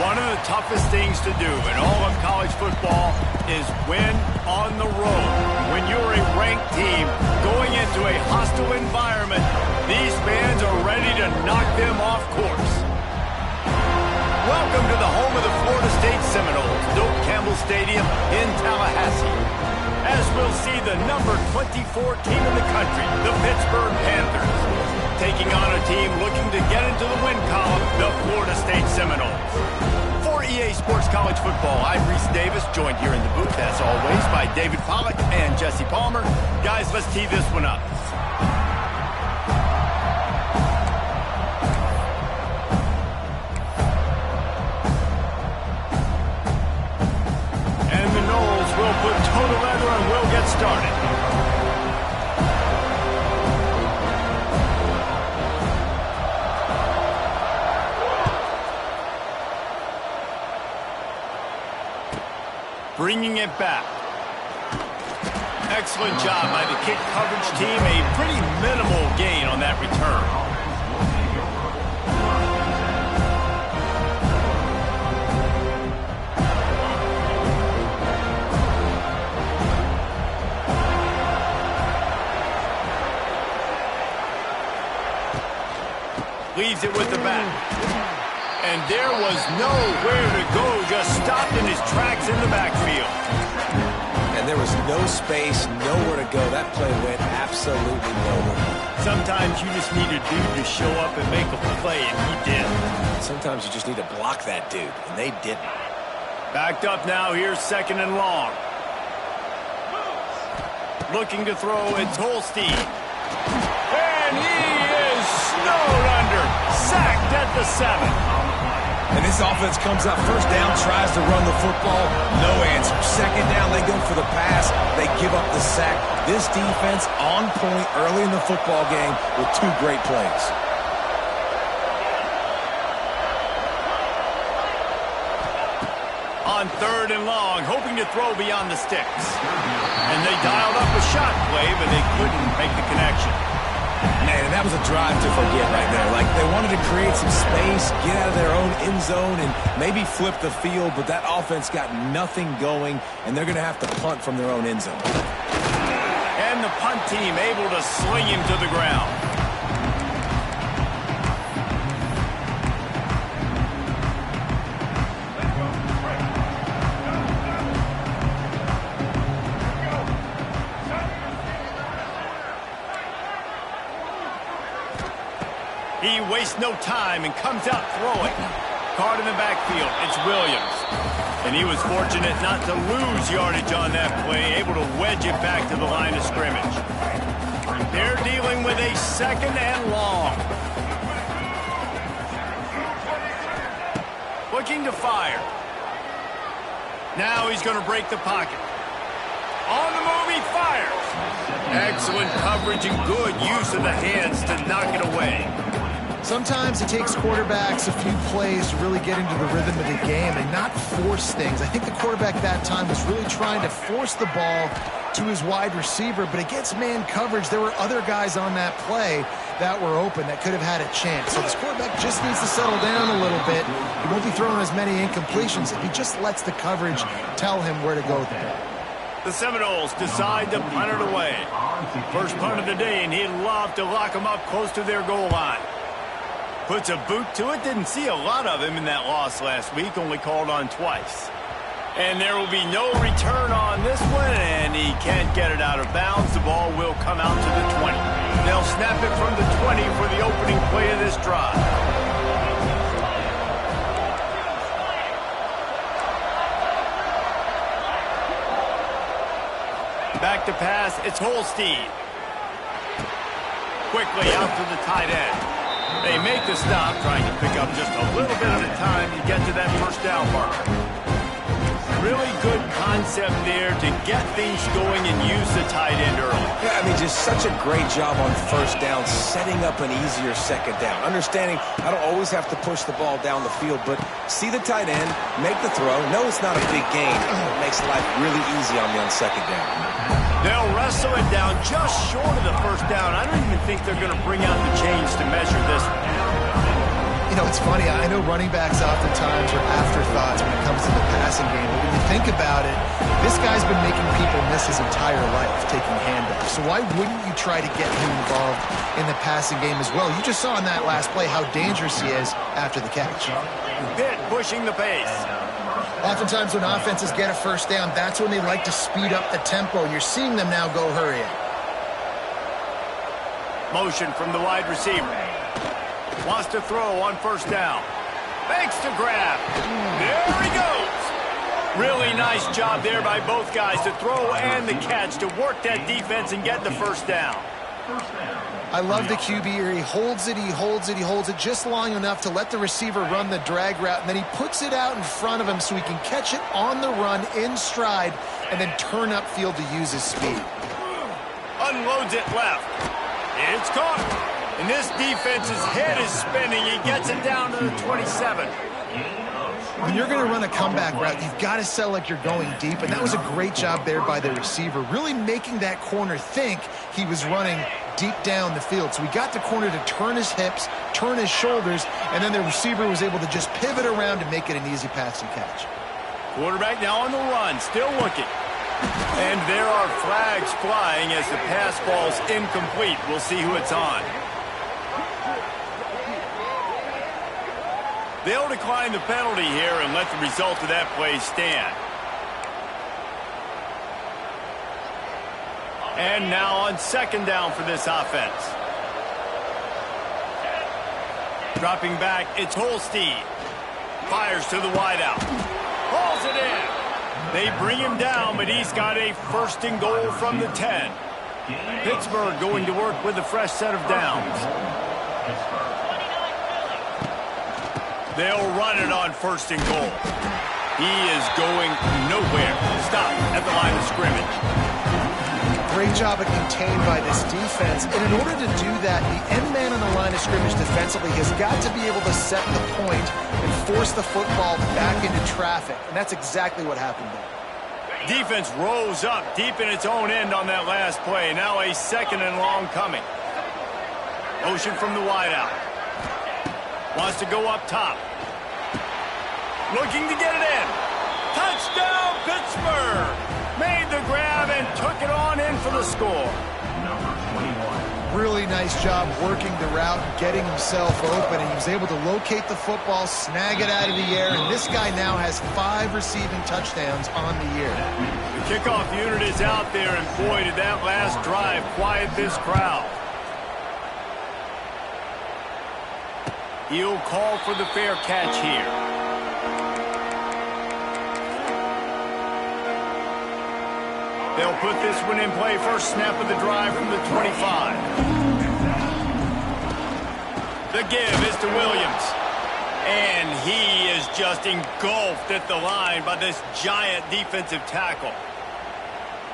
One of the toughest things to do in all of college football is win on the road. When you're a ranked team going into a hostile environment, these fans are ready to knock them off course. Welcome to the home of the Florida State Seminoles, Doak Campbell Stadium in Tallahassee. As we'll see the number 24 team in the country, the Pittsburgh Panthers, taking on a team looking to get into the win column, the Florida State Seminoles. For EA Sports College Football, I'm Reese Davis, joined here in the booth, as always, by David Pollack and Jesse Palmer. Guys, let's tee this one up. And the Noles will put toe to leather and we'll get started. Bringing it back. Excellent job by the kick coverage team. A pretty minimal gain on that return. Leaves it with the back. And there was nowhere to go, just stopped in his tracks in the backfield. And there was no space, nowhere to go. That play went absolutely nowhere. Sometimes you just need a dude to show up and make a play, and he did. Sometimes you just need to block that dude, and they didn't. Backed up now, here's second and long. Looking to throw, it's Holstein. And he is snowed under, sacked at the 7. And this offense comes up first down, tries to run the football, no answer. Second down, they go for the pass, they give up the sack. This defense on point early in the football game with two great plays. On third and long, hoping to throw beyond the sticks. And they dialed up a shot play, but they couldn't make the connection. Man, that was a drive to forget right there. Like, they wanted to create some space, get out of their own end zone, and maybe flip the field, but that offense got nothing going, and they're going to have to punt from their own end zone. And the punt team able to sling him to the ground. He wastes no time and comes out throwing. Caught in the backfield, it's Williams. And he was fortunate not to lose yardage on that play, able to wedge it back to the line of scrimmage. They're dealing with a second and long. Looking to fire. Now he's going to break the pocket. On the move, he fires. Excellent coverage and good use of the hands to knock it away. Sometimes it takes quarterbacks a few plays to really get into the rhythm of the game and not force things. I think the quarterback that time was really trying to force the ball to his wide receiver, but against man coverage, there were other guys on that play that were open that could have had a chance. So this quarterback just needs to settle down a little bit. He won't be throwing as many incompletions if he just lets the coverage tell him where to go there. The Seminoles decide to punt it away. First punt of the day, and he'd love to lock them up close to their goal line. Puts a boot to it. Didn't see a lot of him in that loss last week, only called on twice. And there will be no return on this one, and he can't get it out of bounds. The ball will come out to the 20. They'll snap it from the 20 for the opening play of this drive. Back to pass, it's Holstein. Quickly out to the tight end. They make the stop, trying to pick up just a little bit at a time to get to that first down marker. Really good concept there to get things going and use the tight end early. Yeah, I mean, just such a great job on first down, setting up an easier second down. Understanding I don't always have to push the ball down the field, but see the tight end, make the throw. No, it's not a big gain. It makes life really easy on me on second down. They'll wrestle it down just short of the first down. I don't even think they're going to bring out the chains to measure this one. You know, it's funny. I know running backs oftentimes are afterthoughts when it comes to the passing game. But when you think about it, this guy's been making people miss his entire life taking handoffs. So why wouldn't you try to get him involved in the passing game as well? You just saw in that last play how dangerous he is after the catch. Pitt pushing the pace. Oftentimes when offenses get a first down, that's when they like to speed up the tempo. And you're seeing them now go hurry up. Motion from the wide receiver. Wants to throw on first down. Fakes to grab. There he goes. Really nice job there by both guys to throw and the catch to work that defense and get the first down. I love the QB here. He holds it, he holds it, he holds it just long enough to let the receiver run the drag route, and then he puts it out in front of him so he can catch it on the run in stride and then turn upfield to use his speed. Unloads it left. It's caught. And this defense's head is spinning. He gets it down to the 27. When you're going to run a comeback route, you've got to sell like you're going deep, and that was a great job there by the receiver, really making that corner think he was running deep down the field. So he got the corner to turn his hips, turn his shoulders, and then the receiver was able to just pivot around to make it an easy pass and catch. Quarterback now on the run, still looking. And there are flags flying as the pass falls incomplete. We'll see who it's on. They'll decline the penalty here and let the result of that play stand. And now on second down for this offense. Dropping back, it's Holstein. Fires to the wideout. Hauls it in. They bring him down, but he's got a first and goal from the 10. Pittsburgh going to work with a fresh set of downs. They'll run it on first and goal. He is going nowhere. Stop at the line of scrimmage. Great job of contained by this defense. And in order to do that, the end man on the line of scrimmage defensively has got to be able to set the point and force the football back into traffic. And that's exactly what happened there. Defense rose up deep in its own end on that last play. Now a second and long coming. Motion from the wideout. Wants to go up top. Looking to get it in. Touchdown, Pittsburgh! Made the grab and took it on in for the score. Really nice job working the route, getting himself open, and he was able to locate the football, snag it out of the air, and this guy now has 5 receiving touchdowns on the year. The kickoff unit is out there, and boy, did that last drive quiet this crowd. He'll call for the fair catch here. They'll put this one in play. First snap of the drive from the 25. The give is to Williams. And he is just engulfed at the line by this giant defensive tackle.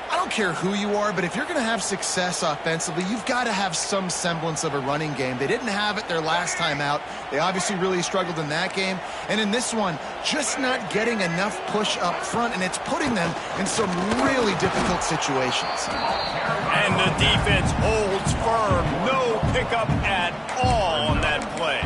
I don't care who you are, but if you're going to have success offensively, you've got to have some semblance of a running game. They didn't have it their last time out. They obviously really struggled in that game. And in this one, just not getting enough push up front, and it's putting them in some really difficult situations. And the defense holds firm. No pickup at all on that play.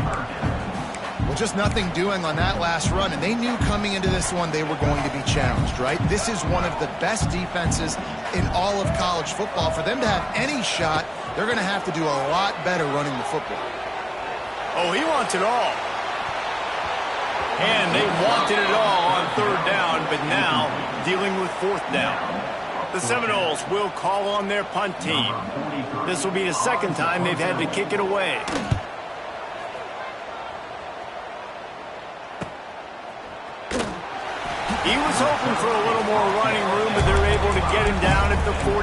Well, just nothing doing on that last run, and they knew coming into this one they were going to be challenged, right? This is one of the best defenses in all of college football. For them to have any shot, they're going to have to do a lot better running the football. Oh, he wants it all. And they wanted it all on third down, but now dealing with fourth down. The Seminoles will call on their punt team. This will be the second time they've had to kick it away. He was hoping for a little more running room, but they're able to get him down at the 45.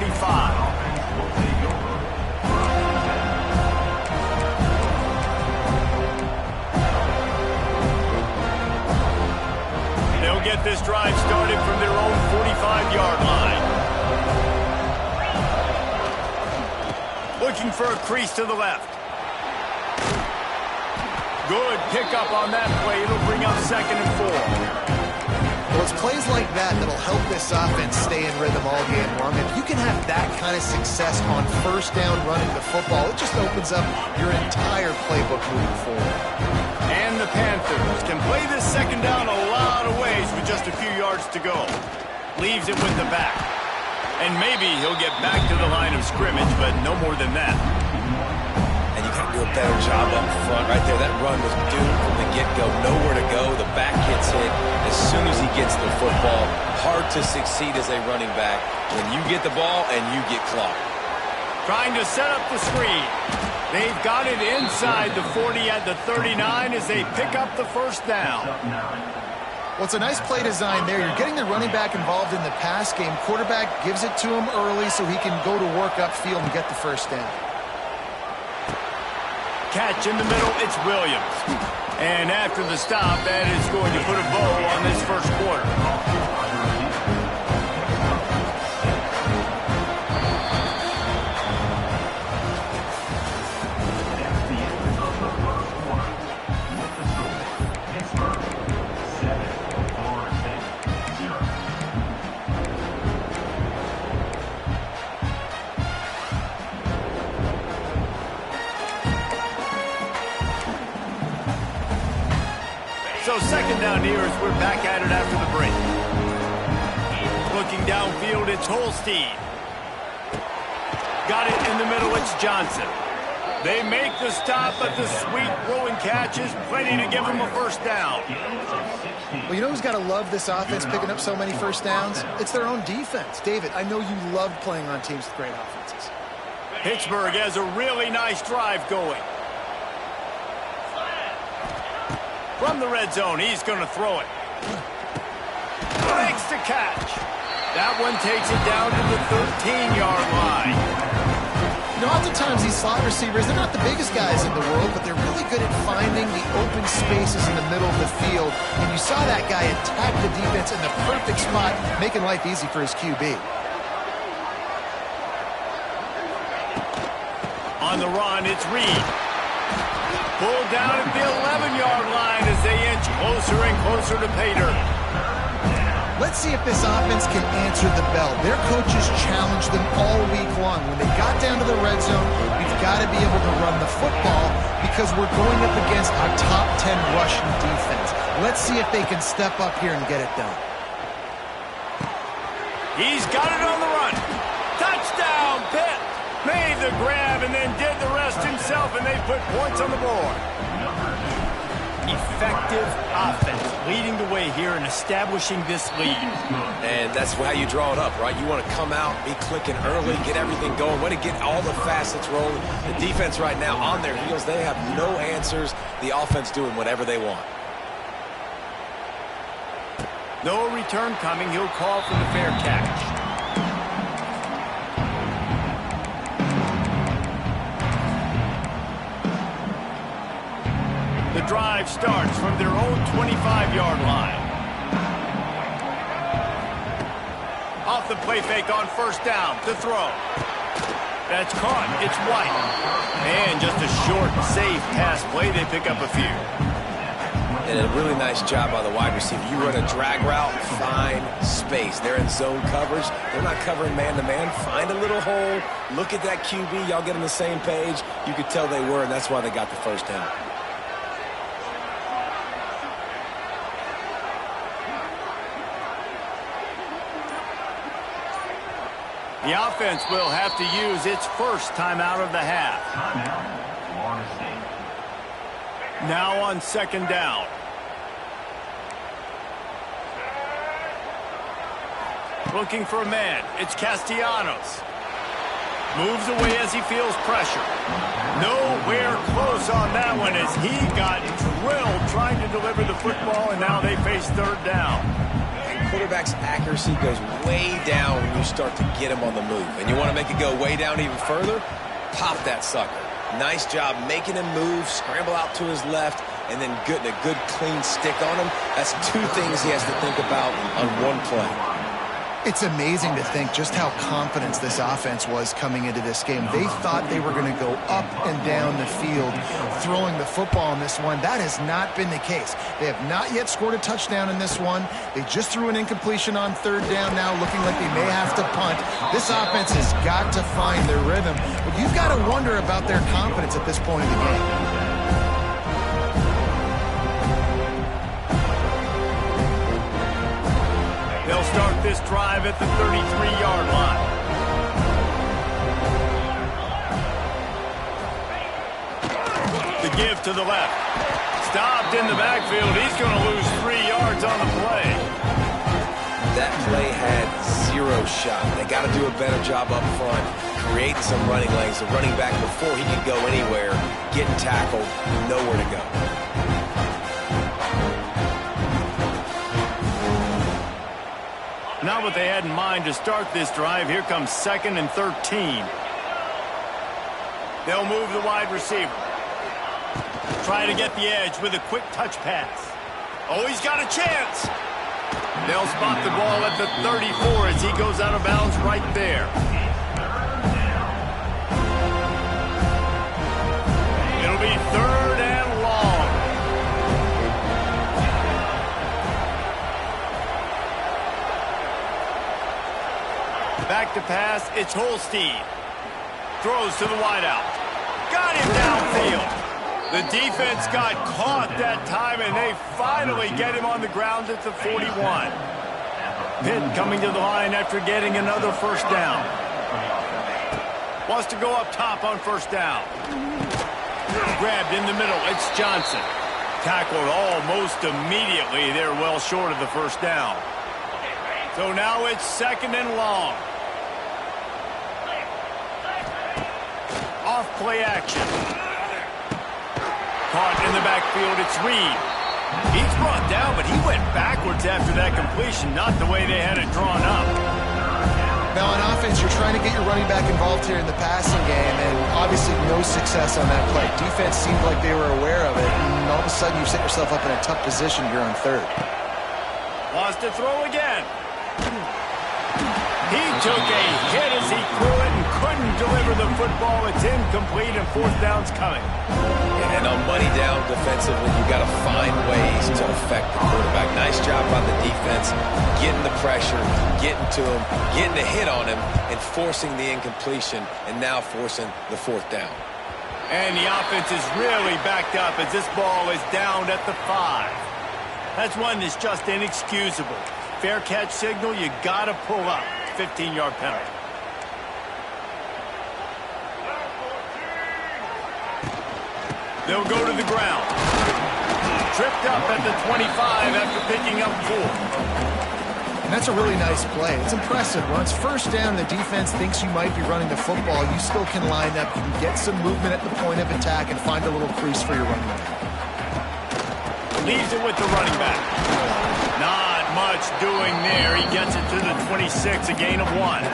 They'll get this drive started from their own 45-yard line. Looking for a crease to the left. Good pickup on that play. It'll bring up 2nd and 4. Well, it's plays like that that'll help this offense stay in rhythm all game long. If you can have that kind of success on first down running the football, it just opens up your entire playbook moving forward. And the Panthers can play this second down a lot of ways with just a few yards to go. Leaves it with the back. And maybe he'll get back to the line of scrimmage, but no more than that. And you got to do a better job up front right there. That run was doomed from the get-go. Nowhere to go. The back gets hit as soon as he gets the football. Hard to succeed as a running back when you get the ball and you get clocked. Trying to set up the screen. They've got it inside the 40 at the 39 as they pick up the first down. Well, it's a nice play design there. You're getting the running back involved in the pass game. Quarterback gives it to him early so he can go to work upfield and get the first down. Catch in the middle, it's Williams. And after the stop, that is going to put a bow on this first quarter. So second down here as we're back at it after the break. Looking downfield, it's Holstein. Got it in the middle, it's Johnson. They make the stop, but the sweet throwing catch is plenty to give them a first down. Well, you know who's got to love this offense picking up so many first downs? It's their own defense. David, I know you love playing on teams with great offenses. Pittsburgh has a really nice drive going. From the red zone, he's going to throw it. Makes the catch. That one takes it down to the 13-yard line. You know, oftentimes these slot receivers, they're not the biggest guys in the world, but they're really good at finding the open spaces in the middle of the field. And you saw that guy attack the defense in the perfect spot, making life easy for his QB. On the run, it's Reed. Pulled down at the 11-yard line as they inch closer and closer to pay dirt. Let's see if this offense can answer the bell. Their coaches challenged them all week long. When they got down to the red zone, we've got to be able to run the football because we're going up against our top 10 rushing defense. Let's see if they can step up here and get it done. He's got it on the run. Touchdown, Pitt. Made the grab and then did the rest himself, and they put points on the board. Effective offense leading the way here and establishing this lead. And that's how you draw it up, right? You want to come out, be clicking early, get everything going, want to get all the facets rolling. The defense right now on their heels, they have no answers. The offense doing whatever they want. No return coming. He'll call for the fair catch. The drive starts from their own 25-yard line. Off the play fake on first down. The throw. That's caught. It's White. And just a short, safe pass play. They pick up a few. And a really nice job by the wide receiver. You run a drag route, find space. They're in zone coverage. They're not covering man-to-man. Find a little hole. Look at that QB. Y'all get on the same page. You could tell they were, and that's why they got the first down. The offense will have to use its first timeout of the half. Now on second down. Looking for a man. It's Castellanos. Moves away as he feels pressure. Nowhere close on that one as he got drilled trying to deliver the football, and now they face third down. Quarterback's accuracy goes way down when you start to get him on the move. And you want to make it go way down even further? Pop that sucker. Nice job making him move, scramble out to his left, and then getting a good clean stick on him. That's two things he has to think about on one play. It's amazing to think just how confident this offense was coming into this game. They thought they were going to go up and down the field throwing the football in this one. That has not been the case. They have not yet scored a touchdown in this one. They just threw an incompletion on third down now, looking like they may have to punt. This offense has got to find their rhythm, but you've got to wonder about their confidence at this point in the game. They'll start this drive at the 33-yard line. The give to the left. Stopped in the backfield. He's going to lose 3 yards on the play. That play had 0 shot. They got to do a better job up front, creating some running lanes. The running back, before he could go anywhere, getting tackled, nowhere to go. Not what they had in mind to start this drive. Here comes 2nd and 13. They'll move the wide receiver. Try to get the edge with a quick touch pass. Oh, he's got a chance. They'll spot the ball at the 34 as he goes out of bounds right there. It'll be 3rd and long. Back to pass, it's Holstein. Throws to the wideout. Got him downfield. The defense got caught that time, and they finally get him on the ground at the 41. Pitt coming to the line after getting another first down. Wants to go up top on first down. Grabbed in the middle, it's Johnson. Tackled almost immediately. They're well short of the first down. So now it's 2nd and long. Off play action. Caught in the backfield, it's Reed. He's brought down, but he went backwards after that completion, not the way they had it drawn up. Now on offense, you're trying to get your running back involved here in the passing game, and obviously no success on that play. Defense seemed like they were aware of it, and all of a sudden you set yourself up in a tough position here on 3rd. Wants to throw again. He took a hit as he threw it and couldn't deliver the football. It's incomplete, and 4th down's coming. And on money down defensively, you've got to find ways to affect the quarterback. Nice job by the defense, getting the pressure, getting to him, getting a hit on him, and forcing the incompletion, and now forcing the 4th down. And the offense is really backed up as this ball is down at the 5. That's one that's just inexcusable. Fair catch signal, you got to pull up. 15-yard penalty. They'll go to the ground. Tripped up at the 25 after picking up 4. And that's a really nice play. It's impressive. When it's first down, the defense thinks you might be running the football. You still can line up. You can get some movement at the point of attack and find a little crease for your running back. Leaves it with the running back. Not much doing there. He gets it to the 26, a gain of 1.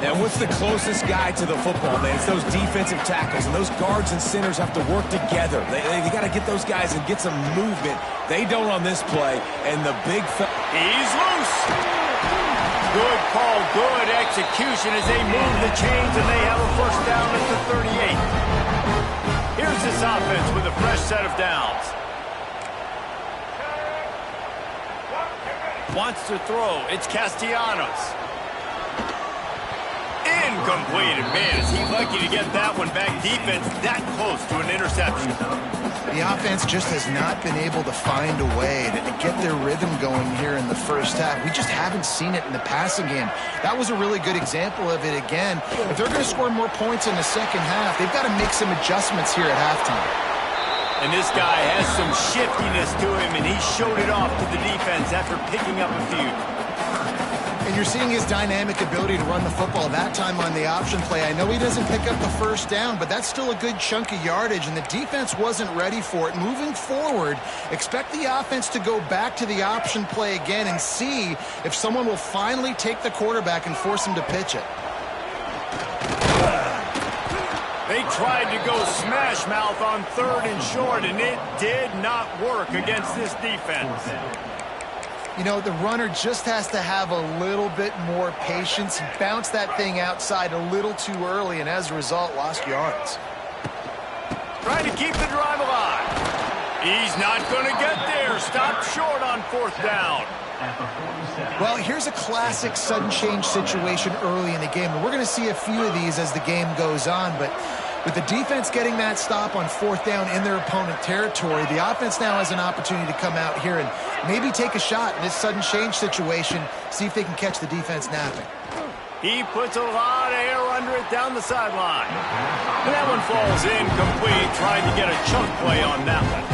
And what's the closest guy to the football, man? It's those defensive tackles, and those guards and centers have to work together. They got to get those guys and get some movement. They don't on this play, and the big he's loose. Good call, good execution as they move the chains, and they have a first down at the 38. Here's this offense with a fresh set of downs. Wants to throw. It's Castellanos. Incomplete. Man, is he lucky to get that one back. Defense that close to an interception. The offense just has not been able to find a way to get their rhythm going here in the first half. We just haven't seen it in the passing game. That was a really good example of it again. If they're going to score more points in the second half, they've got to make some adjustments here at halftime. And this guy has some shiftiness to him, and he showed it off to the defense after picking up a few. And you're seeing his dynamic ability to run the football, that time on the option play. I know he doesn't pick up the first down, but that's still a good chunk of yardage, and the defense wasn't ready for it. Moving forward, expect the offense to go back to the option play again and see if someone will finally take the quarterback and force him to pitch it. They tried to go smash mouth on 3rd and short, and it did not work against this defense. You know, the runner just has to have a little bit more patience. He bounced that thing outside a little too early, and as a result, lost yards. Trying to keep the drive alive. He's not going to get there. Stopped short on 4th down. Well, here's a classic sudden change situation early in the game. And we're going to see a few of these as the game goes on, but with the defense getting that stop on 4th down in their opponent territory, the offense now has an opportunity to come out here and maybe take a shot in this sudden change situation, see if they can catch the defense napping. He puts a lot of air under it down the sideline. And that one falls incomplete, trying to get a chunk play on that one.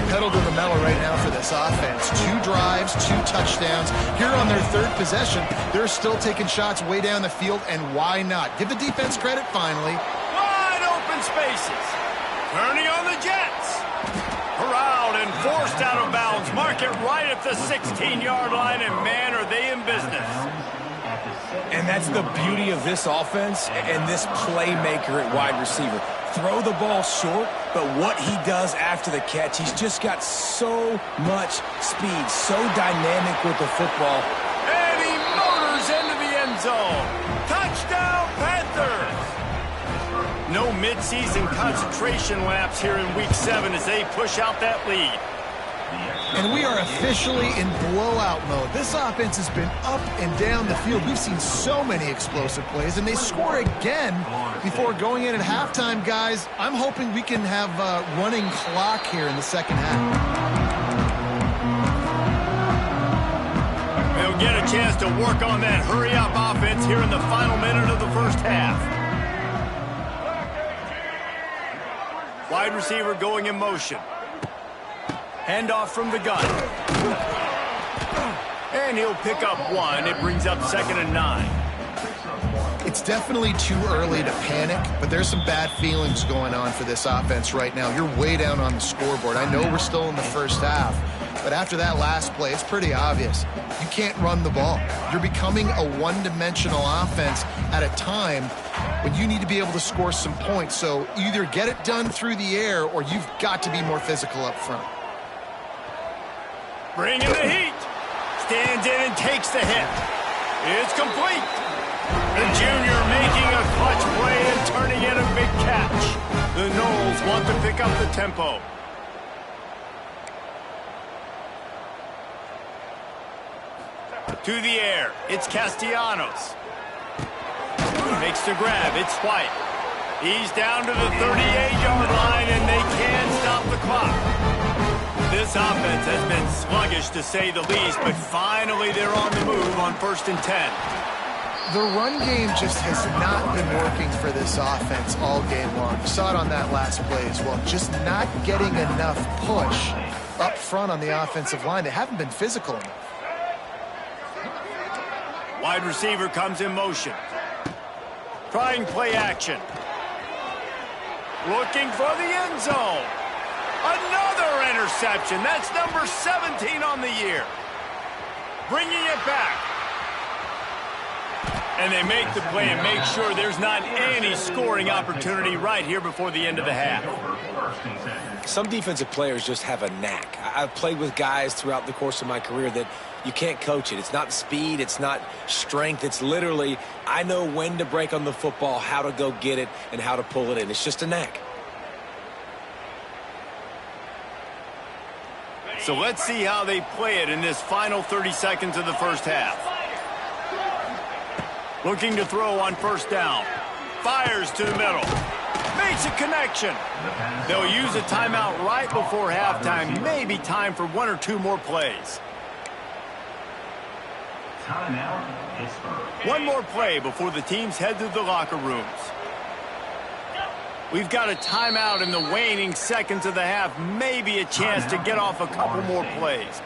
Pedal to the metal right now for this offense. 2 drives, 2 touchdowns. Here on their 3rd possession, they're still taking shots way down the field, and why not? Give the defense credit finally. Wide open spaces. Turning on the Jets. Corralled and forced out of bounds. Mark it right at the 16-yard line, and man, are they in business. And that's the beauty of this offense and this playmaker at wide receiver. Throw the ball short, but what he does after the catch, he's just got so much speed, so dynamic with the football. And he motors into the end zone. Touchdown, Panthers! No midseason concentration laps here in Week 7 as they push out that lead. And we are officially in blowout mode. This offense has been up and down the field. We've seen so many explosive plays, and they score again before going in at halftime, guys. I'm hoping we can have a running clock here in the second half. They'll get a chance to work on that hurry-up offense here in the final minute of the first half. Wide receiver going in motion. Handoff from the gun. And he'll pick up 1. It brings up 2nd and 9. It's definitely too early to panic, but there's some bad feelings going on for this offense right now. You're way down on the scoreboard. I know we're still in the first half, but after that last play, it's pretty obvious. You can't run the ball. You're becoming a one-dimensional offense at a time when you need to be able to score some points. So either get it done through the air or you've got to be more physical up front. Bringing the heat. Stands in and takes the hit. It's complete. The junior making a clutch play and turning in a big catch. The Noles want to pick up the tempo. To the air. It's Castellanos. Makes the grab. It's White. He's down to the 38-yard line, and they can't stop the clock. This offense has been sluggish, to say the least, but finally they're on the move on 1st and 10. The run game just has not been working for this offense all game long. You saw it on that last play as well. Just not getting enough push up front on the offensive line. They haven't been physical enough. Wide receiver comes in motion. Trying play action. Looking for the end zone. Another interception. That's number 17 on the year. Bringing it back. And they make the play and make sure there's not any scoring opportunity right here before the end of the half. Some defensive players just have a knack. I've played with guys throughout the course of my career that you can't coach it. It's not speed. It's not strength. It's literally, I know when to break on the football, how to go get it, and how to pull it in. It's just a knack. So let's see how they play it in this final 30 seconds of the first half. Looking to throw on 1st down. Fires to the middle. Makes a connection. They'll use a timeout right before halftime. Maybe time for 1 or 2 more plays. One more play before the teams head to the locker rooms. We've got a timeout in the waning seconds of the half. Maybe a chance to get off a couple more plays.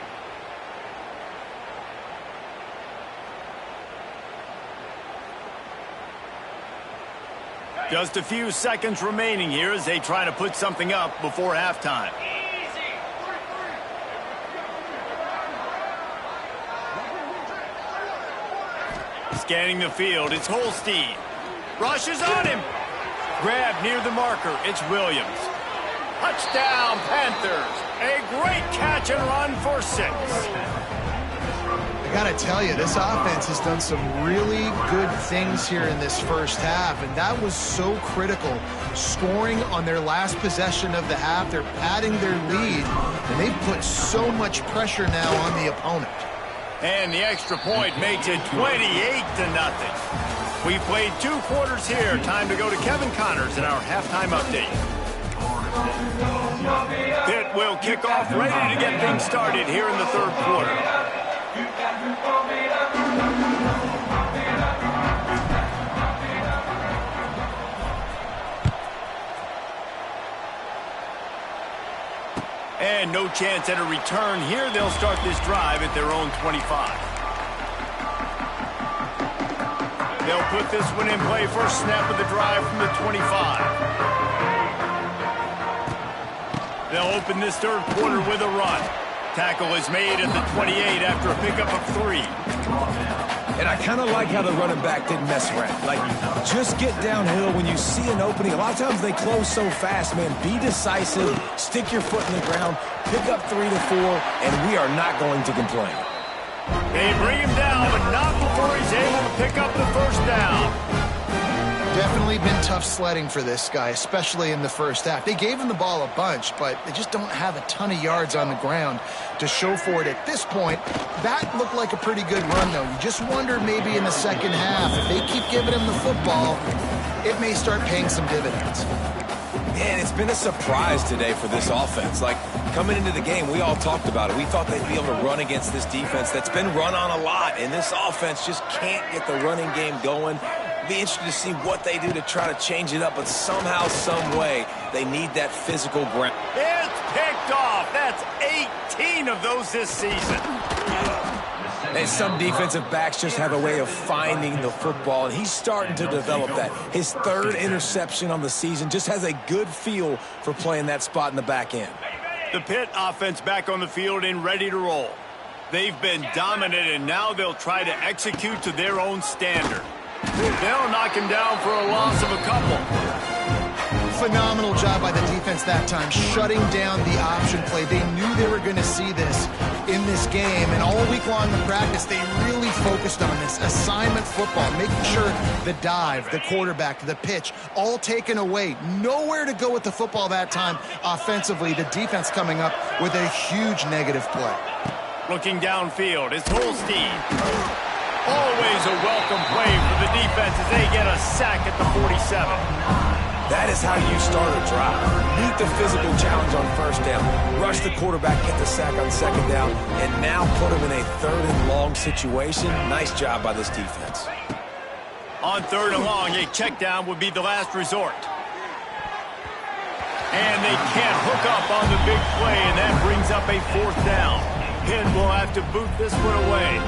Just a few seconds remaining here as they try to put something up before halftime. Scanning the field, it's Holstein. Rushes on him. Grab near the marker, it's Williams. Touchdown, Panthers. A great catch and run for 6. Gotta tell you, this offense has done some really good things here in this first half, and that was so critical. Scoring on their last possession of the half, they're padding their lead, and they've put so much pressure now on the opponent. And the extra point makes it 28-0. We've played 2 quarters here. Time to go to Kevin Connors in our halftime update. Pitt will kick off, ready to get things started here in the third quarter. And no chance at a return here. They'll start this drive at their own 25. They'll put this one in play. First snap of the drive from the 25. They'll open this third quarter with a run. Tackle is made at the 28 after a pickup of 3. And I kind of like how the running back didn't mess around. Like, just get downhill when you see an opening. A lot of times they close so fast, man. Be decisive, stick your foot in the ground, pick up 3 to 4, and we are not going to complain. They bring him down, but not before he's able to pick up the first down. Definitely been tough sledding for this guy, especially in the first half. They gave him the ball a bunch, but they just don't have a ton of yards on the ground to show for it at this point. That looked like a pretty good run, though. You just wonder maybe in the second half, if they keep giving him the football, it may start paying some dividends. Man, it's been a surprise today for this offense. Like, coming into the game, we all talked about it. We thought they'd be able to run against this defense that's been run on a lot, and this offense just can't get the running game going. Be interested to see what they do to try to change it up, but somehow, some way, they need that physical ground. It's picked off. That's 18 of those this season. And some defensive backs just have a way of finding the football, and he's starting to develop that. His 3rd interception on the season, just has a good feel for playing that spot in the back end. The Pitt offense back on the field and ready to roll. They've been dominant, and now they'll try to execute to their own standard. They'll knock him down for a loss of a couple. Phenomenal job by the defense that time, shutting down the option play. They knew they were going to see this in this game, and all week long in practice, they really focused on this assignment football, making sure the dive, the quarterback, the pitch, all taken away. Nowhere to go with the football that time offensively. The defense coming up with a huge negative play. Looking downfield, it's Holstein. Always a welcome play for the defense as they get a sack at the 47. That is how you start a drive. Meet the physical challenge on first down. Rush the quarterback, get the sack on second down, and now put him in a 3rd and long situation. Nice job by this defense. On 3rd and long, a check down would be the last resort. And they can't hook up on the big play, and that brings up a 4th down. Pitt will have to boot this one away.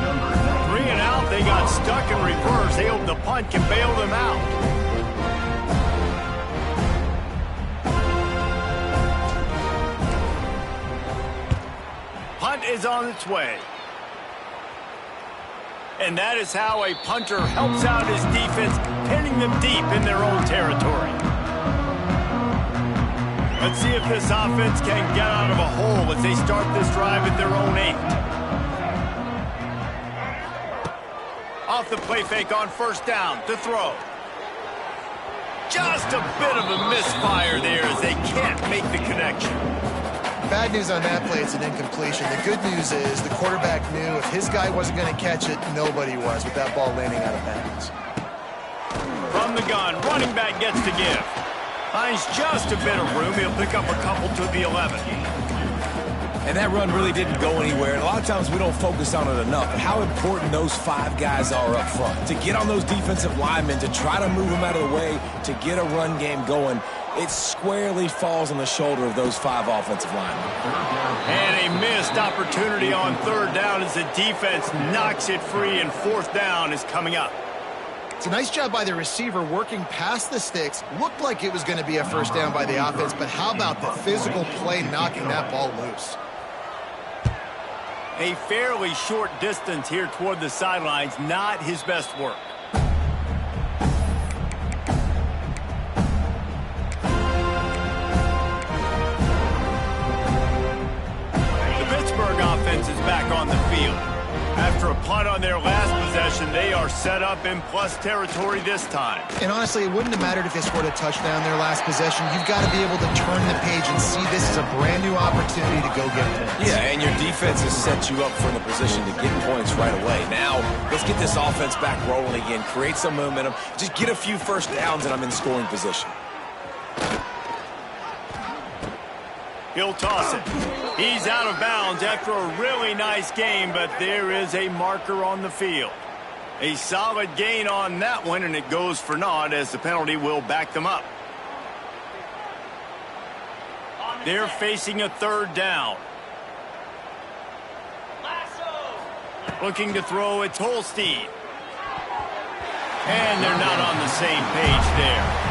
3 and out, they got stuck in reverse. They hope the punt can bail them out. Punt is on its way. And that is how a punter helps out his defense, pinning them deep in their own territory. Let's see if this offense can get out of a hole as they start this drive at their own 8. Off the play fake on first down to throw. Just a bit of a misfire there as they can't make the connection. Bad news on that play, it's an incompletion. The good news is the quarterback knew if his guy wasn't going to catch it, nobody was with that ball landing out of bounds. From the gun, running back gets to give. Finds just a bit of room. He'll pick up a couple to the 11. And that run really didn't go anywhere. And a lot of times we don't focus on it enough. How important those 5 guys are up front. To get on those defensive linemen, to try to move them out of the way, to get a run game going, it squarely falls on the shoulder of those 5 offensive linemen. And a missed opportunity on 3rd down as the defense knocks it free, and 4th down is coming up. It's a nice job by the receiver working past the sticks. Looked like it was going to be a first down by the offense, but how about the physical play knocking that ball loose? A fairly short distance here toward the sidelines, not his best work. The Pittsburgh offense is back on the field. After a punt on their last possession, they are set up in plus territory this time. And honestly, it wouldn't have mattered if they scored a touchdown their last possession. You've got to be able to turn the page and see this as a brand new opportunity to go get points. Yeah, and your defense has set you up for the position to get points right away. Now, let's get this offense back rolling again, create some momentum, just get a few first downs, and I'm in scoring position. He'll toss it. He's out of bounds after a really nice game, but there is a marker on the field. A solid gain on that one, and it goes for naught as the penalty will back them up. They're facing a third down. Looking to throw, it's Holstein. And they're not on the same page there.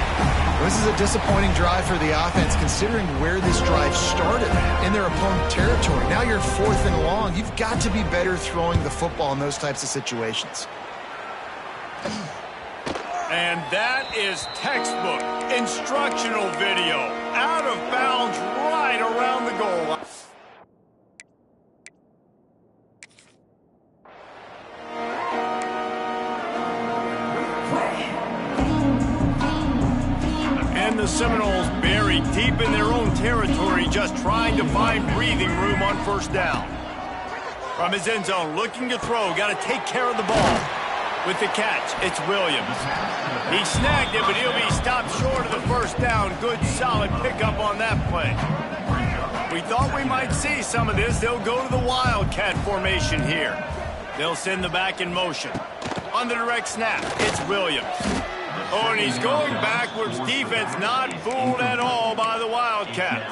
This is a disappointing drive for the offense, considering where this drive started in their opponent territory. Now you're 4th and long. You've got to be better throwing the football in those types of situations. And that is textbook instructional video. Out of bounds right around the goal line. And the Seminoles buried deep in their own territory, just trying to find breathing room on first down. From his end zone, looking to throw, got to take care of the ball. With the catch, it's Williams. He snagged it, but he'll be stopped short of the first down. Good, solid pickup on that play. We thought we might see some of this. They'll go to the Wildcat formation here. They'll send the back in motion. On the direct snap, it's Williams. Oh, and he's going backwards. Defense not fooled at all by the Wildcat.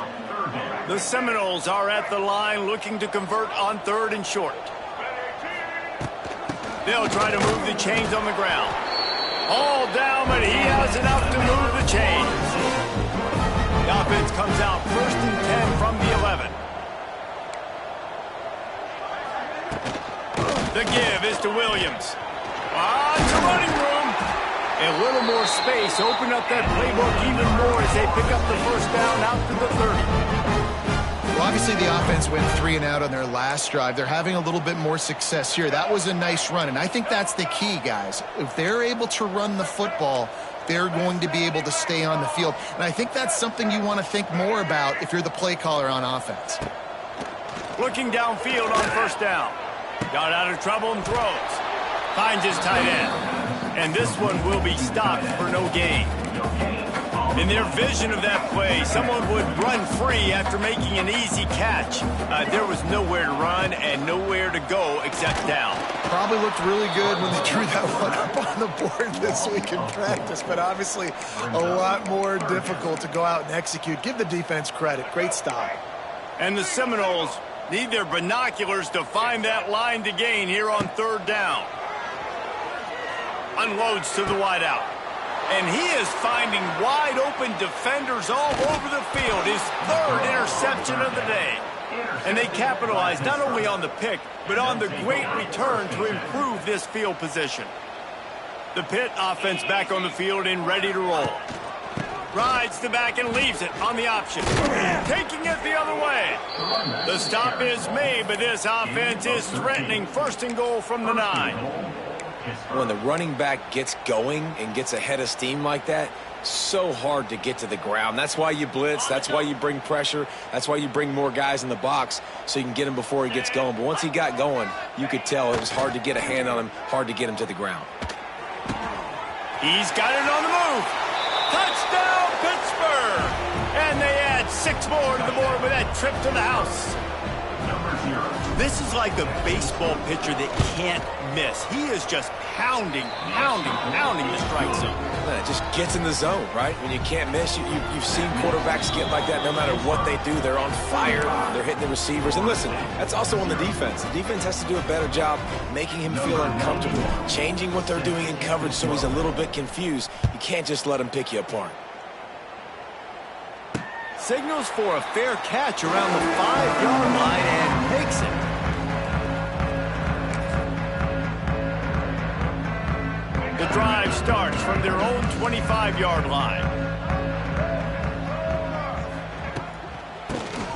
The Seminoles are at the line looking to convert on 3rd and short. They'll try to move the chains on the ground. All down, but he has enough to move the chains. The offense comes out 1st and 10 from the 11. The give is to Williams. It's a running room. A little more space. Open up that playbook even more as they pick up the first down out to the 30. Well, obviously the offense went 3 and out on their last drive. They're having a little bit more success here. That was a nice run, and I think that's the key, guys. If they're able to run the football, they're going to be able to stay on the field. And I think that's something you want to think more about if you're the play caller on offense. Looking downfield on first down. Got out of trouble and throws. Finds his tight end. And this one will be stopped for no gain. In their vision of that play, someone would run free after making an easy catch. There was nowhere to run and nowhere to go except down. Probably looked really good when they drew that one up on the board this week in practice, but obviously a lot more difficult to go out and execute. Give the defense credit. Great stop. And the Seminoles need their binoculars to find that line to gain here on 3rd down. Unloads to the wideout. And he is finding wide-open defenders all over the field. His 3rd interception of the day. And they capitalize not only on the pick, but on the great return to improve this field position. The Pitt offense back on the field and ready to roll. Rides the back and leaves it on the option. Taking it the other way. The stop is made, but this offense is threatening 1st and goal from the 9. When the running back gets going and gets ahead of steam like that, so hard to get to the ground. That's why you blitz. That's why you bring pressure. That's why you bring more guys in the box so you can get him before he gets going. But once he got going, you could tell it was hard to get a hand on him, hard to get him to the ground. He's got it on the move. Touchdown, Pittsburgh! And they add 6 more to the board with that trip to the house. This is like a baseball pitcher that can't miss. He is just pounding the strike zone. It just gets in the zone, right? When you can't miss, you've seen quarterbacks get like that. No matter what they do, they're on fire. They're hitting the receivers. And listen, that's also on the defense. The defense has to do a better job making him feel uncomfortable, changing what they're doing in coverage so he's a little bit confused. You can't just let him pick you apart. Signals for a fair catch around the 5-yard line and makes it. The drive starts from their own 25-yard line.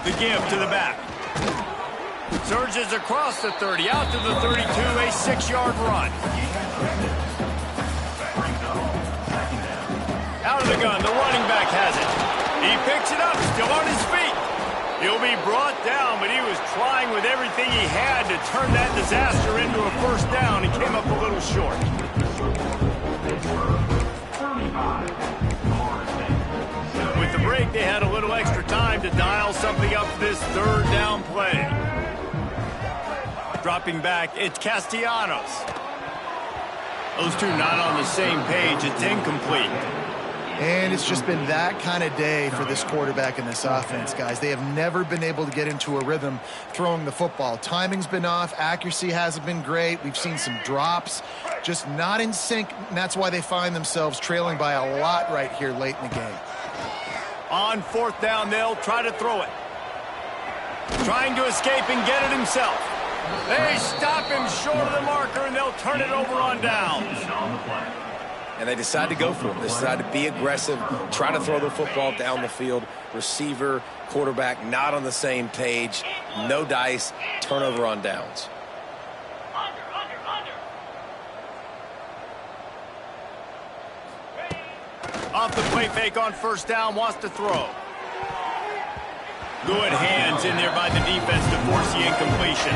The give to the back. Surges across the 30, out to the 32, a 6-yard run. Out of the gun, the running back has it. He picks it up, still on his feet. He'll be brought down, but he was trying with everything he had to turn that disaster into a first down. He came up a little short. With the break, they had a little extra time to dial something up for this third down play. Dropping back, it's Castellanos. Those two not on the same page. It's incomplete. And it's just been that kind of day for this quarterback and this offense, guys. They have never been able to get into a rhythm throwing the football. Timing's been off. Accuracy hasn't been great. We've seen some drops. Just not in sync, and that's why they find themselves trailing by a lot right here late in the game. On fourth down, they'll try to throw it. Trying to escape and get it himself. They stop him short of the marker, and they'll turn it over on downs. And they decide to go for it. They decide to be aggressive, try to throw the football down the field. Receiver, quarterback, not on the same page. No dice, turnover on downs. Off the play fake on first down, wants to throw. Good hands in there by the defense to force the incompletion.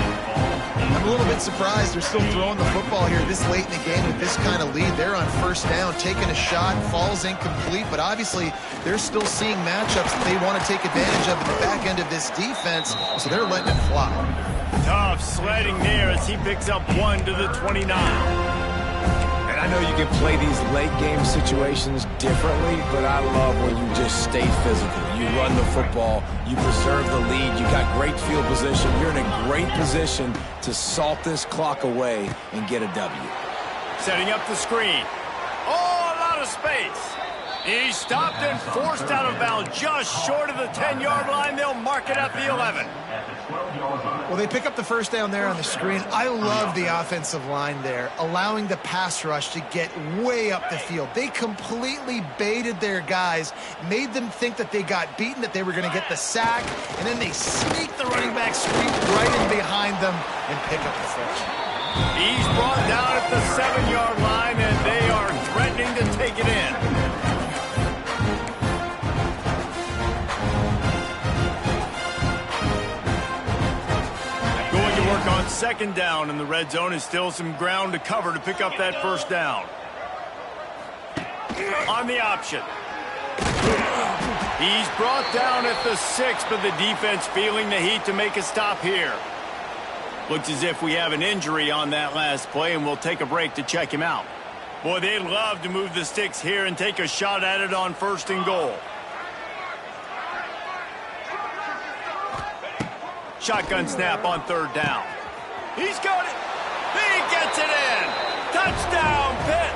I'm a little bit surprised they're still throwing the football here this late in the game with this kind of lead. They're on first down, taking a shot, falls incomplete, but obviously they're still seeing matchups that they want to take advantage of in the back end of this defense, so they're letting it fly. Tough sledding there as he picks up 1 to the 29. I know you can play these late game situations differently, but I love when you just stay physical. You run the football, you preserve the lead, you got great field position. You're in a great position to salt this clock away and get a W. Setting up the screen. Oh, a lot of space. He stopped and forced out of bounds just short of the 10-yard line. They'll mark it at the 11. Well, they pick up the first down there on the screen. I love the offensive line there, allowing the pass rush to get way up the field. They completely baited their guys, made them think that they got beaten, that they were going to get the sack, and then they sneak the running back screen right in behind them and pick up the first. He's brought down at the 7-yard line, and they are threatening to take it in. Work on second down, and the red zone is still some ground to cover to pick up that first down. On the option. He's brought down at the 6, but the defense feeling the heat to make a stop here. Looks as if we have an injury on that last play, and we'll take a break to check him out. Boy, they'd love to move the sticks here and take a shot at it on 1st and goal. Shotgun snap on 3rd down. He's got it. He gets it in. Touchdown, Pitt.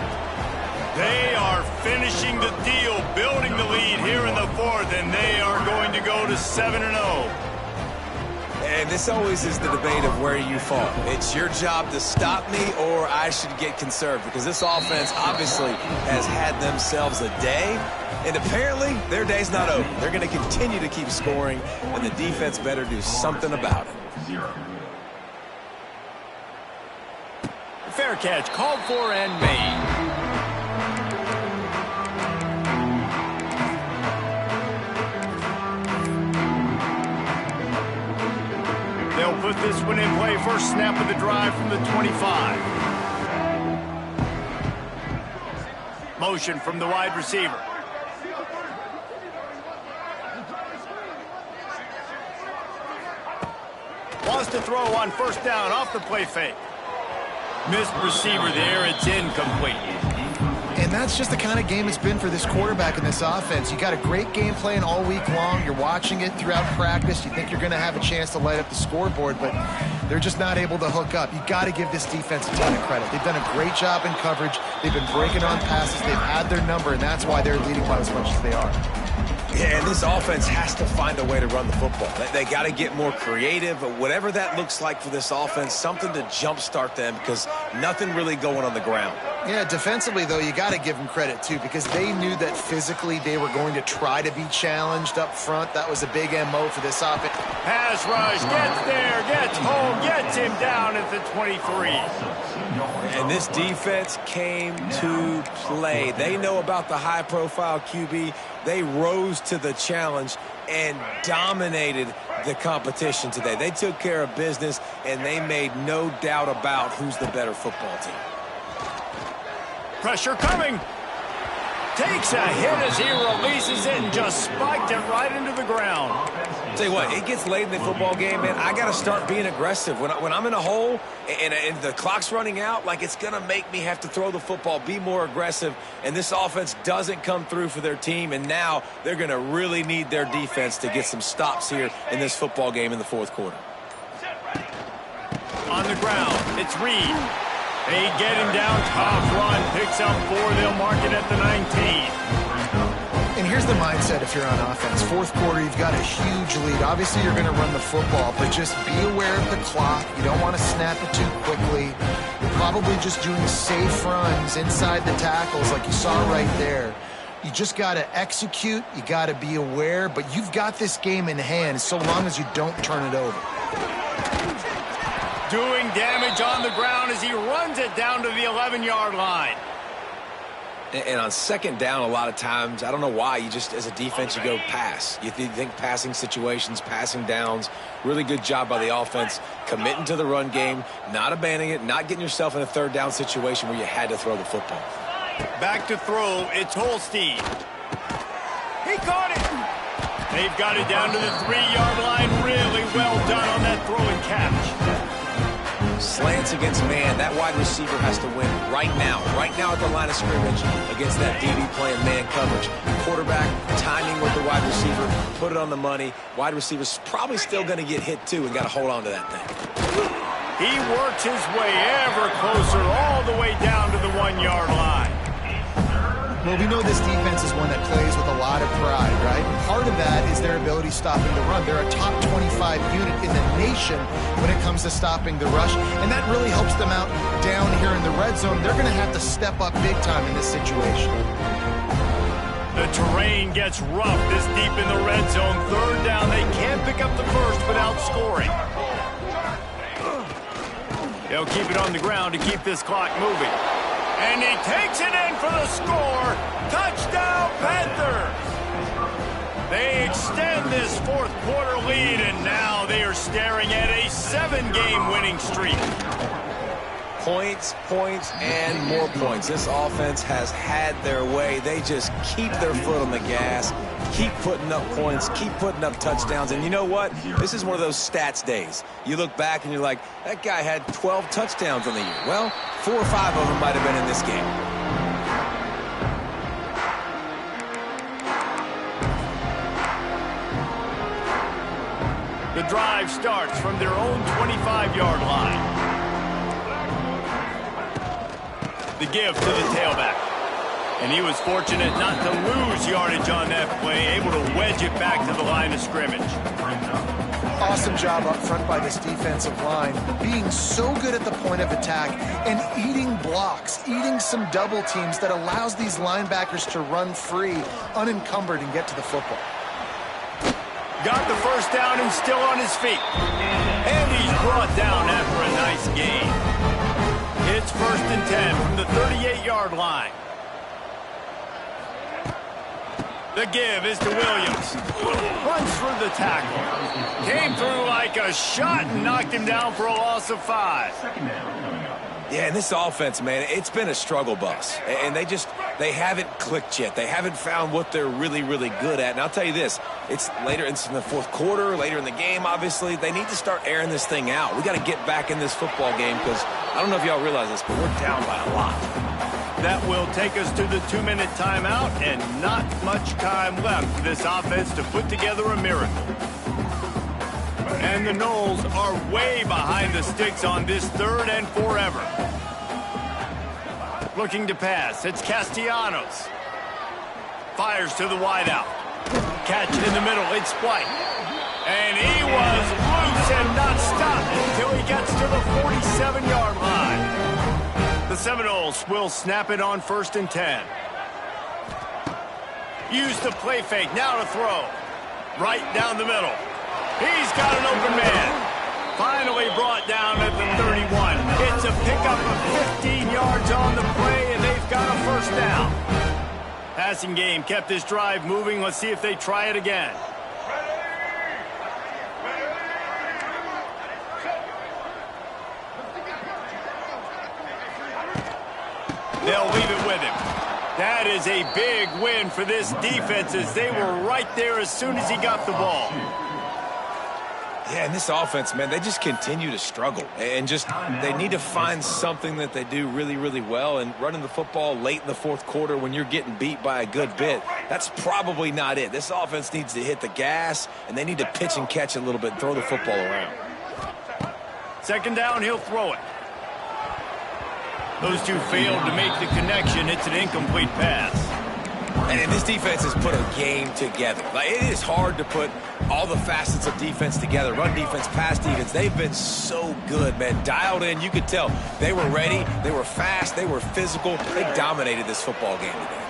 They are finishing the deal, building the lead here in the 4th, and they are going to go to 7-0. And this always is the debate of where you fall. It's your job to stop me, or I should get conserved, because this offense obviously has had themselves a day, and apparently their day's not over. They're going to continue to keep scoring, and the defense better do something about it. Fair catch called for and made. They'll put this one in play. First snap of the drive from the 25. Motion from the wide receiver. Wants to throw on 1st down off the play fake. Missed receiver there. It's incomplete. And that's just the kind of game it's been for this quarterback and this offense. You got a great game plan all week long. You're watching it throughout practice. You think you're going to have a chance to light up the scoreboard, but they're just not able to hook up. You got to give this defense a ton of credit. They've done a great job in coverage. They've been breaking on passes. They've had their number, and that's why they're leading by as much as they are. Yeah, and this offense has to find a way to run the football. They got to get more creative, whatever that looks like for this offense, something to jumpstart them, because nothing really going on the ground. Yeah, defensively, though, you got to give them credit, too, because they knew that physically they were going to try to be challenged up front. That was a big MO for this offense. Pass rush, gets there, gets home, gets him down at the 23. And this defense came to play. They know about the high-profile QB. They rose to the challenge and dominated the competition today. They took care of business, and they made no doubt about who's the better football team. Pressure coming. Takes a hit as he releases it and just spiked it right into the ground. Tell you what, it gets late in the football game, man. I got to start being aggressive. When I'm in a hole and the clock's running out, like, it's going to make me have to throw the football, be more aggressive, and this offense doesn't come through for their team, and now they're going to really need their defense to get some stops here in this football game in the fourth quarter. On the ground, it's Reed. They get him down, tough run, picks up 4, they'll mark it at the 19. And here's the mindset if you're on offense. Fourth quarter, you've got a huge lead. Obviously, you're going to run the football, but just be aware of the clock. You don't want to snap it too quickly. You're probably just doing safe runs inside the tackles like you saw right there. You just got to execute. You got to be aware, but you've got this game in hand so long as you don't turn it over. Doing damage on the ground as he runs it down to the 11-yard line. And on second down, a lot of times, I don't know why, you just, as a defense, you go pass. You think passing situations, passing downs. Really good job by the offense, committing to the run game, not abandoning it, not getting yourself in a third down situation where you had to throw the football. Back to throw, it's Holstein. He caught it. They've got it down to the 3-yard line. Really well done on that throw and catch. Slants against man. That wide receiver has to win right now at the line of scrimmage against that DB playing man coverage. Quarterback, timing with the wide receiver, put it on the money. Wide receiver's probably still going to get hit too and got to hold on to that thing. He works his way ever closer all the way down to the 1-yard line. Well, we know this defense is one that plays with a lot of pride, right? Part of that is their ability stopping the run. They're a top 25 unit in the nation when it comes to stopping the rush, and that really helps them out down here in the red zone. They're going to have to step up big time in this situation. The terrain gets rough this deep in the red zone. Third down, they can't pick up the first without scoring. They'll keep it on the ground to keep this clock moving. And he takes it in for the score. Touchdown, Panthers! They extend this fourth quarter lead, and now they are staring at a 7-game winning streak. Points, points, and more points. This offense has had their way. They just keep their foot on the gas, keep putting up points, keep putting up touchdowns. And you know what? This is one of those stats days. You look back and you're like, that guy had 12 touchdowns on the year. Well, 4 or 5 of them might have been in this game. The drive starts from their own 25-yard line. The give to the tailback. And he was fortunate not to lose yardage on that play, able to wedge it back to the line of scrimmage. Awesome job up front by this defensive line, being so good at the point of attack and eating blocks, eating some double teams that allows these linebackers to run free, unencumbered, and get to the football. Got the first down and still on his feet. And he's brought down after a nice gain. It's 1st and 10 from the 38-yard line. The give is to Williams. Runs through the tackle. Came through like a shot and knocked him down for a loss of 5. Yeah, and this offense, man, it's been a struggle bus. And they haven't clicked yet. They haven't found what they're really, really good at. And I'll tell you this, it's in the fourth quarter, later in the game, obviously. They need to start airing this thing out. We got to get back in this football game because I don't know if y'all realize this, but we're down by a lot. That will take us to the 2-minute timeout, and not much time left for this offense to put together a miracle. And the Noles are way behind the sticks on this 3rd and forever. Looking to pass, it's Castellanos. Fires to the wideout. Catch in the middle, it's White. And he was loose and not stopped until he gets to the 47-yard line. The The Seminoles will snap it on 1st and 10. Use the play fake. Now to throw. Right down the middle. He's got an open man. Finally brought down at the 31. It's a pickup of 15 yards on the play, and they've got a 1st down. Passing game kept this drive moving. Let's see if they try it again. They'll leave it with him. That is a big win for this defense as they were right there as soon as he got the ball. Yeah, and this offense, man, they just continue to struggle. And just they need to find something that they do really, really well. And running the football late in the 4th quarter when you're getting beat by a good bit, that's probably not it. This offense needs to hit the gas, and they need to pitch and catch a little bit and throw the football around. 2nd down, he'll throw it. Those two failed to make the connection. It's an incomplete pass. And this defense has put a game together. Like, it is hard to put all the facets of defense together. Run defense, pass defense. They've been so good, man. Dialed in. You could tell they were ready. They were fast. They were physical. They dominated this football game today.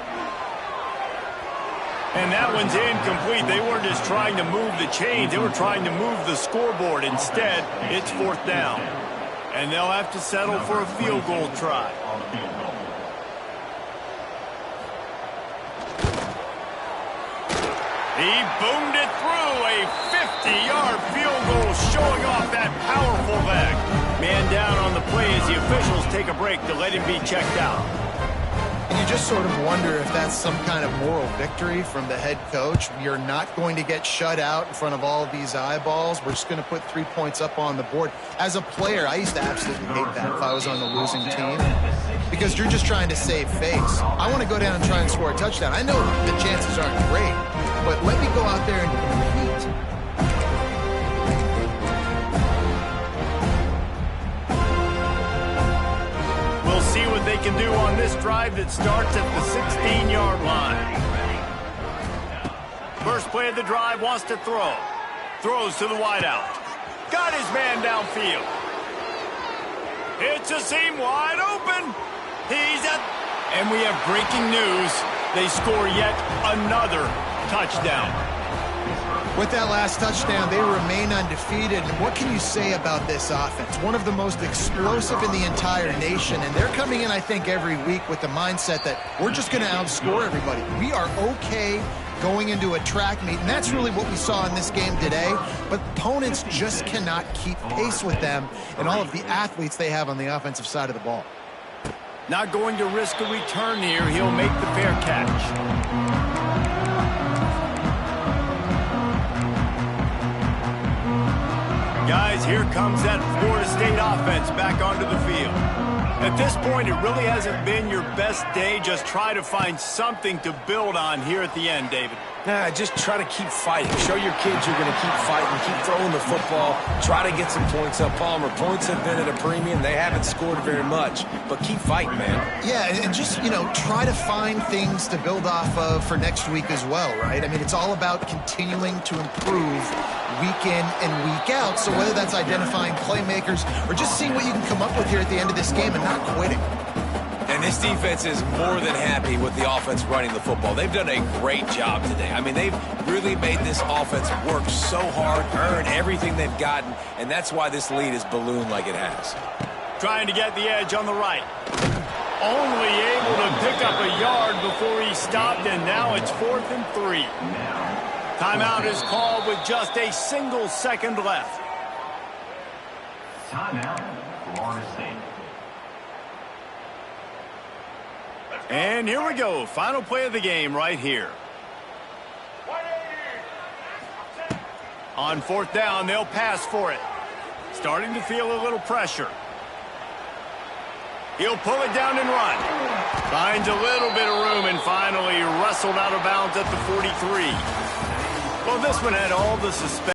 And that one's incomplete. They weren't just trying to move the chains. They were trying to move the scoreboard. Instead, it's 4th down. And they'll have to settle for a field goal try. He boomed it through. A 50-yard field goal showing off that powerful leg. Man down on the play as the officials take a break to let him be checked out. And you just sort of wonder if that's some kind of moral victory from the head coach. You're not going to get shut out in front of all of these eyeballs. We're just going to put 3 points up on the board. As a player, I used to absolutely hate that if I was on the losing team, because you're just trying to save face. I want to go down and try and score a touchdown. I know the chances aren't great, but let me go out there and compete. We'll see what they can do on this drive that starts at the 16-yard line. First play of the drive, wants to throw. Throws to the wideout. Got his man downfield. It's a seam wide open. And we have breaking news. They score yet another touchdown. With that last touchdown, they remain undefeated. And what can you say about this offense? One of the most explosive in the entire nation. And they're coming in, I think, every week with the mindset that we're just going to outscore everybody. We are okay going into a track meet. And that's really what we saw in this game today. But opponents just cannot keep pace with them and all of the athletes they have on the offensive side of the ball. Not going to risk a return here. He'll make the fair catch. Guys, here comes that Florida State offense back onto the field. At this point, it really hasn't been your best day. Just try to find something to build on here at the end, David. Nah, just try to keep fighting. Show your kids you're going to keep fighting. Keep throwing the football. Try to get some points up. Palmer, points have been at a premium. They haven't scored very much, but keep fighting, man. Yeah, and just, try to find things to build off of for next week as well, right? I mean, it's all about continuing to improve week in and week out. So whether that's identifying playmakers or just seeing what you can come up with here at the end of this game and not quitting. And this defense is more than happy with the offense running the football. They've done a great job today. I mean, they've really made this offense work so hard, earn everything they've gotten, and that's why this lead is ballooned like it has. Trying to get the edge on the right. Only able to pick up a yard before he stopped, and now it's 4th and 3. Timeout is called with just a single second left. Timeout, Florida State. And here we go. Final play of the game right here. On 4th down, they'll pass for it. Starting to feel a little pressure. He'll pull it down and run. Finds a little bit of room and finally wrestled out of bounds at the 43. Well, this one had all the suspense.